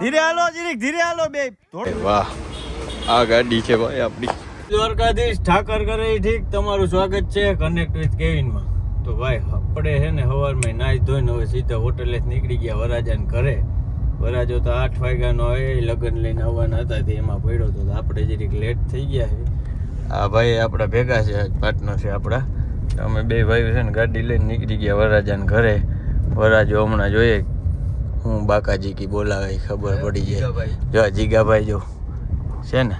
ધીરે હાલો જીરીક ધીરે હાલો બે. વાહ આ ગાડી છે ભાઈ આપણી દ્વારકાધીશ ઠાકર કરે ઠીક. તમારું સ્વાગત છે કનેક્ટ વિથ કેવિન માં. તો ભાઈ આપણે છે ને સવારમાં નાઈ ધોઈને હવે સીધા હોટલે નીકળી ગયા વરાજાને ઘરે. વરાજો તો 8 વાગ્યાનો હોય, લગ્ન લઈને આવવાના હતા તે એમાં પડ્યો તો આપણે જરીક લેટ થઈ ગયા છે. આ ભાઈ આપણા ભેગા છે, પાર્ટનર છે આપણા. અમે બે ભાઈઓ છે ને ગાડી લઈને નીકળી ગયા વરાજાને ઘરે. વરાજો હમણાં જોઈએ હું બાકાજી કી બોલાવે ખબર પડી જાય. જો જીગાભાઈ જો છે ને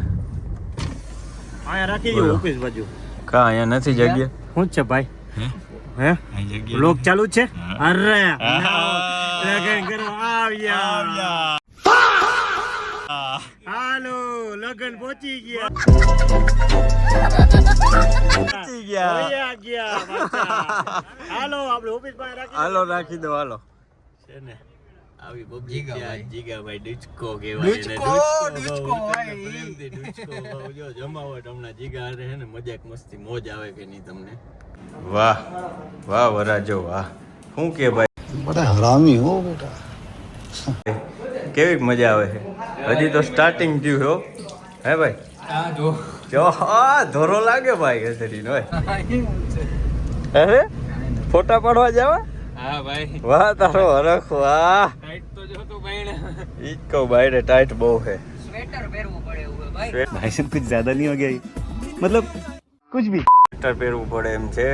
અહીંયા રાખી દો ઓફિસ બાજુ. કા અહીંયા નથી જગ્યા. શું છે ભાઈ? હે લોક ચાલુ છે. અરે લગન કરવા આવ્યા. હાલો લગન પહોંચી ગયા. હાલો આપણે ઓફિસ પાસે રાખી. હાલો રાખી દો હાલો. છે ને આવી બબલી જીગાભાઈ ડુચકો કહેવાય ને. ડુચકો પ્રેમથી ડુચકો જો જમાવટ હમણાં જીગા હે ને મજાક મસ્તી મોજ આવે કે નહીં તમને? વાહ વાહ વરાજો વાહ. શું કે ભાઈ બડા હરામી હો બેટા. કેવી મજા આવે છે. હજી તો સ્ટાર્ટિંગ થયું હો. હે ભાઈ જો હા ધોરો લાગે ભાઈ ગસડીનો. અરે ફોટા પાડવા જાવા? હા ભાઈ. વાહ તારો હરખ વાહ. ટાઈટ તો જો તો ભાઈ ઈ કો ભાઈ ટાઈટ બહુ છે. સ્વેટર પહેરવું પડે એવું ભાઈ. ભાઈ से कुछ ज्यादा नहीं हो गया मतलब कुछ भी સ્વેટર પહેરવું પડે એમ છે.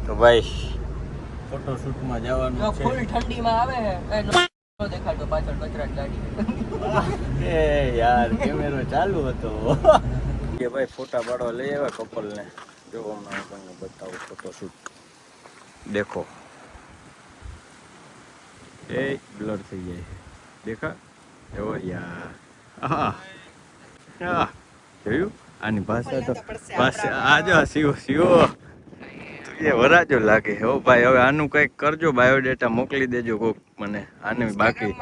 તો ભાઈ ફોટો શૂટ માં જવાનું છે. ફૂલ ઠંડી માં આવે છે નો દેખાડો પાછળ કચરાટ ગાડી. એ યાર કેમેરો ચાલુ હતો કે ભાઈ ફોટા પાડવા લઈ આવ્યા કપલ ને. જો હમણાં તમને બતાવું ફોટો શૂટ. देखो ए ब्लर થઈ જાય છે દેખા એવો યાર. હા હા જોયું આની ભાષા તો ભાષા આજો સીઓ સીઓ તું એ વરાજો લાગે હો ભાઈ. હવે આનું કંઈક કરજો, બાયોડેટા મોકલી દેજો કોક મને. આનું બાકી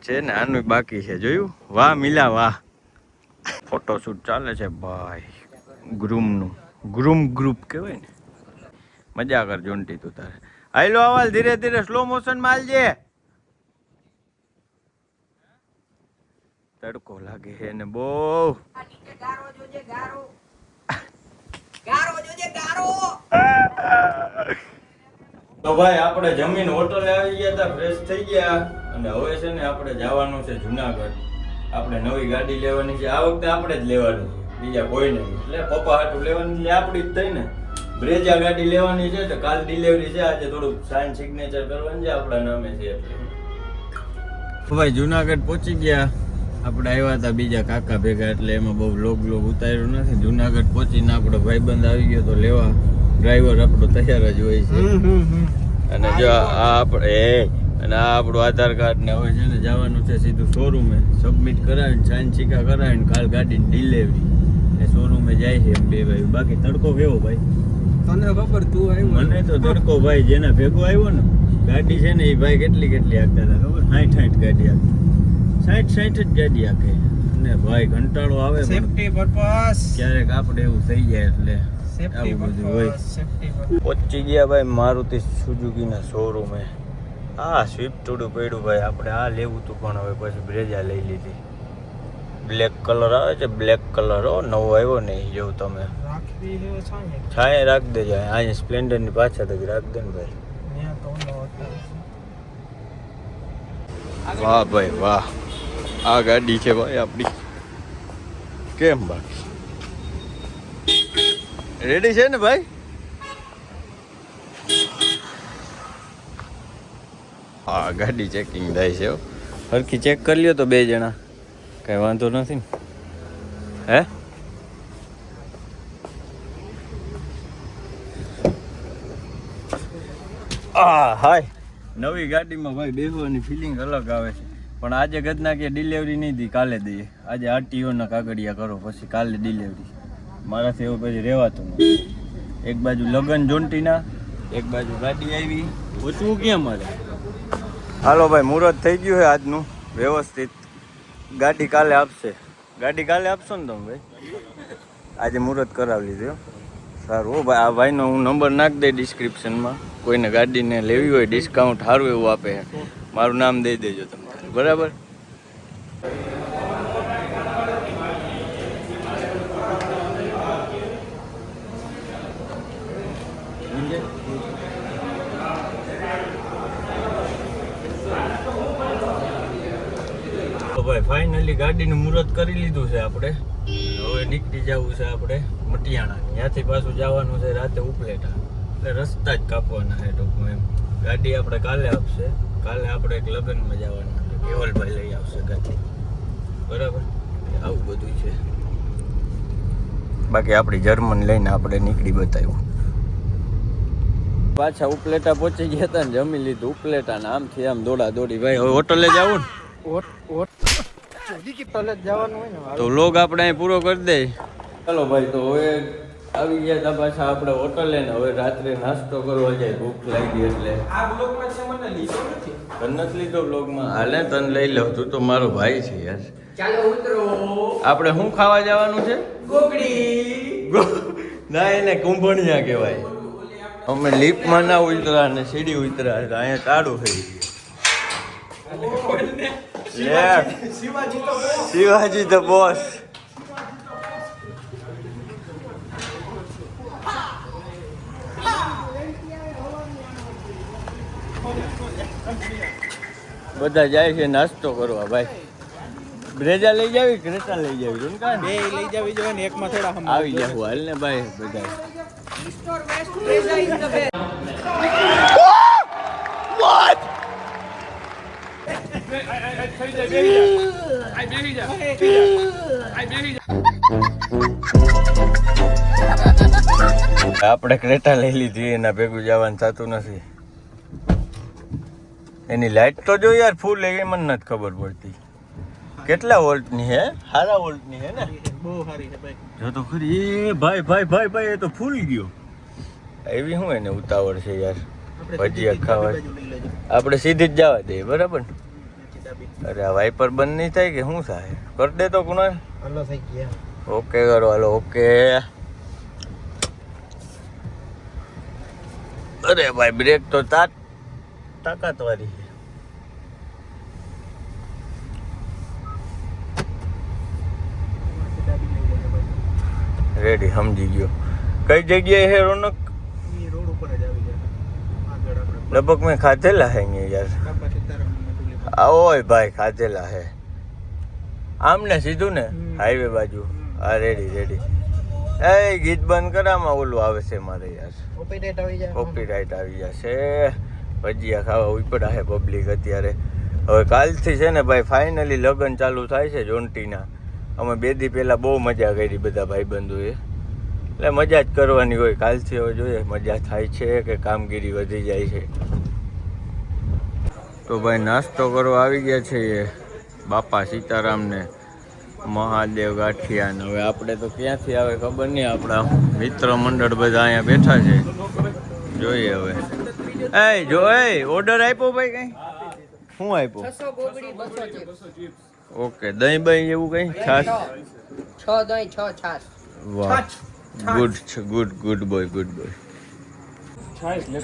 છે ને આનું બાકી છે. જોયું વાહ મિલા વાહ. ફોટો શૂટ ચાલે છે ભાઈ ગ્રુમનું. ગ્રુમ ગ્રુપ કહેવાય ને. મજા કર જોન્ટી તું તારે. હાલો આવાલ ધીરે ધીરે સ્લો મોશન માં હાલજે. તડકો લાગે હે ને બહુ. તો ભાઈ આપણે જમીન હોટલે આવી ગયા હતા, ફ્રેશ થઈ ગયા અને હવે છે ને આપણે જવાનું છે જુનાગઢ. આપણે નવી ગાડી લેવાની છે. આ વખતે આપણે જ લેવાની છે, બીજા કોઈ નહીં. એટલે પપ્પા હાટું લેવાની એટલે આપણી જ થઈ ને. બ્રેજા ગાડી લેવાની છે તો કાલ ડિલિવરી છે. આજે થોડુંક સાઇન સિગ્નેચર કરવાનું છે આપણા નામે છે એટલે. ભાઈ જુનાગઢ પહોંચી ગયા. આપણે આવ્યા હતા બીજા કાકા ભેગા એટલે એમાં બહુ વ્લોગ ઉતાર્યો નથી. જુનાગઢ પહોંચીને આપણો ભાઈબંધ આવી ગયો તો લેવા. ડ્રાઈવર આપણો તૈયાર જ હોય છે. અને જો આ આપણે અને આ આપણું આધાર કાર્ડ ને હવે છે ને જવાનું છે સીધું શોરૂમે. સબમિટ કરાવીને સાઇન સિક્કા કરાવીને કાલ ગાડીની ડિલિવરી એ શોરૂમે જાય છે એમ બે ભાઈ. બાકી તડકો કેવો ભાઈ તને ખબર? તું આવ્યો મને તો તડકો ભાઈ જેના ભેગો આવ્યો ને ગાડી છે ને એ ભાઈ કેટલી હાંકતા હતા ખબર? 60 ગાડી હાંકતા. 60 જ ગાડી હાંકે ને ભાઈ કંટાળો આવે. સેફટી પર્પસ ક્યારેક આપણે એવું થઈ જાય એટલે આવું બધું હોય. પહોંચી ગયા ભાઈ મારુતિ સુઝુકી ના શોરૂમે. હા સ્વિફ્ટ થોડું પડ્યું ભાઈ. આપણે આ લેવું હતું પણ હવે પછી બ્રેજા લઈ લીધી. બ્લેક કલર આવે છે, બ્લેક કલર હો નવો આવ્યો ને જેવું. તમે છાંય રાખ દેજો. અહીંયા સ્પ્લેન્ડર ની પાછળ જ રાખ દે ને ભાઈ. વાહ ભાઈ વાહ. આ ગાડી છે ભાઈ આપણી. કેમ બાકી રેડી છે ને ભાઈ? હા ગાડી ચેકિંગ થાય છે. હરખી ચેક કરી લ્યો તો બે જણા, કઈ વાંધો નથી ને. હે હાય નવી ગાડીમાં ભાઈ બેસવાની ફિલિંગ અલગ આવે છે. પણ આજે ગદના કે ડિલિવરી નહીં દી, કાલે દઈએ. આજે આરટીઓ ના કાગળિયા કરો પછી કાલે ડિલિવરી. મારાથી એવું પછી રહેવાતું નથી. એક બાજુ લગન જોન્ટીના, એક બાજુ ગાડી આવી. પૂછવું ક્યાં મારે? હાલો ભાઈ મુહૂર્ત થઈ ગયું છે આજનું વ્યવસ્થિત. ગાડી કાલે આપશે. ગાડી કાલે આપશો ને તમે ભાઈ? આજે મુહૂર્ત કરાવી લીધું. સારું હો ભાઈ. આ ભાઈનો હું નંબર નાખી દઈ ડિસ્ક્રિપ્શનમાં. કોઈને ગાડીને લેવી હોય ડિસ્કાઉન્ટ સારું એવું આપે. મારું નામ દઈ દેજો તમે, બરાબર? તો ભાઈ ફાઇનલી ગાડીનું મુહૂર્ત કરી લીધું છે આપણે. હવે નીકળી જવું છે આપણે મટિયાણા. ત્યાંથી પાછું જવાનું છે રાતે ઉપલેટા. એટલે રસ્તા જ કાપવાના છે ટૂંકમાં એમ. ગાડી આપણે કાલે આપશે. કાલે આપણે એક લગ્નમાં જવાનું છે, કેવલભાઈ લઈ આવશે ગાડી, બરાબર? આવું બધું છે. બાકી આપણી જર્મન લઈને આપણે નીકળી બતાવ્યું. પાછા ઉપલેટા પહોંચી ગયા હતા ને જમી લીધું ઉપલેટા ને આમથી આમ દોડા દોડી. ભાઈ હવે હોટલે જવું ને તો લોગ આપણે અહીં પૂરો કરી દે. ચાલો ભાઈ, તો હવે આવી ગયા હતા પાછા આપણે હોટલે ને હવે રાત્રે નાસ્તો કરવા જાય. ભૂખ લાગી એટલે આ બ્લોગમાં છે મને લીધો નથી. તને નથી લીધો બ્લોગમાં? હાલે તને લઈ લઉં, તું તો મારો ભાઈ છે યાર. ચાલો ઉતરો. આપણે શું ખાવા જવાનું છે? ગોગડી. ના, એને કુંભણિયા કહેવાય. અમે લીફમાં ના ઉતરા ને સીડી ઉતરા, અહીંયા તાળું થઈ ગયું. Shivaji the boss. બધા જાય છે નાસ્તો કરવા. ભાઈ બ્રેજા લઈ જાવી, ક્રેટા લઈ જાવી, રૂનકા બે લઈ જાવી જોઈએ ને એકમાં થોડા આવી જાવ. હાલ ને ભાઈ બધા. What? આપણે ક્રેટા લઈ લીધી, એના ભેગું જવાનું થતું નથી. એની લાઈટ તો જો યાર ફૂલ એ મને નથી ખબર પડતી. કેટલા વોલ્ટની હે? સારા વોલ્ટની હે ને? બહુ સારી છે ભાઈ. જો તો ખરી. એ ભાઈ ભાઈ ભાઈ ભાઈ, એ તો ફૂલ ગયો. એવી શું એને ઉતાવળ છે યાર? ભજીયા ખાવા આપણે સીધી જ જવા દઈએ, બરાબર? અરે આ વાઇપર બંધ નહીં થાય કે શું થાય? કર દે તો કુણાલ. ઓકે કરો, હાલો ઓકે. અરે ભાઈ બ્રેક તો તાકાત વાળી છે. રેડી, સમજી ગયો. કઈ જગ્યાએ છે રોનક? રોડ ઉપર જ આવી જાય. લગભગ મેં ખાધેલા હે અહીંયા યાર. ઓય ભાઈ ખાધેલા હે. આમ ને સીધું ને હાઈવે બાજુ. હા રેડી રેડી. એ ગીત બંધ કરામાં ઓલું આવે છે મારે યાર. કોપીરાઇટ આવી જશે. ભજીયા ખાવા ઉપડા છે પબ્લિક અત્યારે. હવે કાલથી છે ને ભાઈ ફાઇનલી લગ્ન ચાલુ થાય છે જોન્ટીના. અમે 2 દી પહેલા બહુ મજા કરી બધા ભાઈબંધોએ. એટલે મજા જ કરવાની હોય. કાલથી હવે જોઈએ મજા થાય છે કે કામગીરી વધી જાય છે. તો ભાઈ નાસ્તો કરવા આવી ગયા છે એ બાપા સીતારામને મહાદેવ ગાંઠિયા. હવે આપણે તો ક્યાંથી આવે ખબર નહીં. આપણા મિત્ર મંડળ બધા અહીંયા બેઠા છે. જોઈએ હવે. એ જો ઓર્ડર આપ્યો ભાઈ કઈ? શું આપ્યો? ઓકે, દહીં બહીં એવું કઈ? છાશ 6 દહીં 6 છાશ. વાહ, ગુડ છે, ગુડ બોય, ગુડ બોય.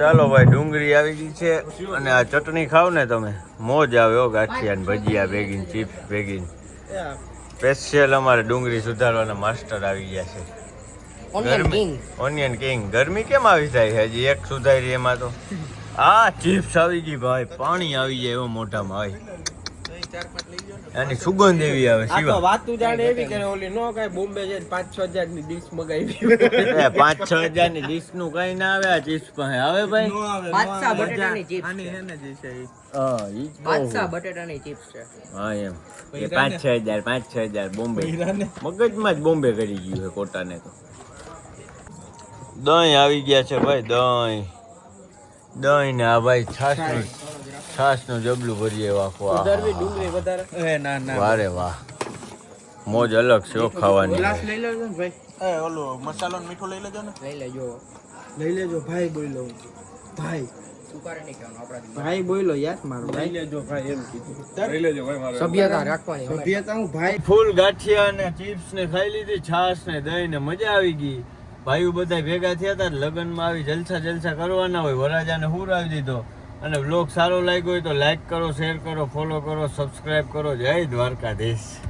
ચાલો ભાઈ, ડુંગળી આવી ગઈ છે અને આ ચટણી ખાવ ને તમે મોજ આવે હો. ગાંઠિયા ને ભજીયા ભેગીને ચિપ્સ ભેગીને. સ્પેશિયલ અમારે ડુંગળી સુધારવાના માસ્ટર આવી ગયા છે. Onion king. ગરમી કેમ આવી જાય? હજી એક સુધારી એમાં તો. આ ચિપ્સ આવી ગઈ ભાઈ, પાણી આવી જાય એવો મોઢામાં ભાઈ. એની સુગંધ એવી આવે. શિવા વાત તું જાણે એવી કે ઓલી નો કઈ બોમ્બે છે 5-6 હજાર ની ડીશ મગાવી. 5-6 હજાર ની ડીશ નું કઈ ના આવે. આ ચિપ્સ પાસે આવે ભાઈ. બાદશાહ બટેટાની ચિપ્સ આની હે ને જે છે હા ઈ બાદશાહ બટેટાની ચિપ્સ છે. હા એમ એ 5-6 હજાર બોમ્બે મગજમાં જ બોમ્બે કરી ગયું છે કોટાને. તો દહીં આવી ગયા છે ભાઈ. દહીં ને આ ભાઈ છાશ નું જબલું ભરીએ વાખો. ડુંગળી વધારે. વારે વાહ, મોજ અલગ છે ખાવાની. ગ્લાસ લઈ લેજો ને ભાઈ. ઓલો મસાલો ને મીઠું લઈ લેજો ને. લઈ લેજો ભાઈ. બોલો ભાઈ, ભાઈ બોલો યાર મારો. લઈ લેજો ભાઈ એમ કીધું. લઈ લેજો ભાઈ મારો. સભ્યતા રાખવાની. સભ્યતા હું ભાઈ. ફૂલ ગાંઠિયા ને ચિપ્સ ને ખાઈ લીધી, છાશ ને દહીં ને મજા આવી ગઈ. ભાઈઓ બધા ભેગા થયા હતા. લગ્નમાં આવી જલસા કરવાના હોય. વરરાજાને હુરાવી દીધો. અને વ્લોગ સારો લાગ્યો હોય તો લાઈક કરો, શેર કરો, ફોલો કરો, સબસ્ક્રાઈબ કરો. જય દ્વારકાધીશ.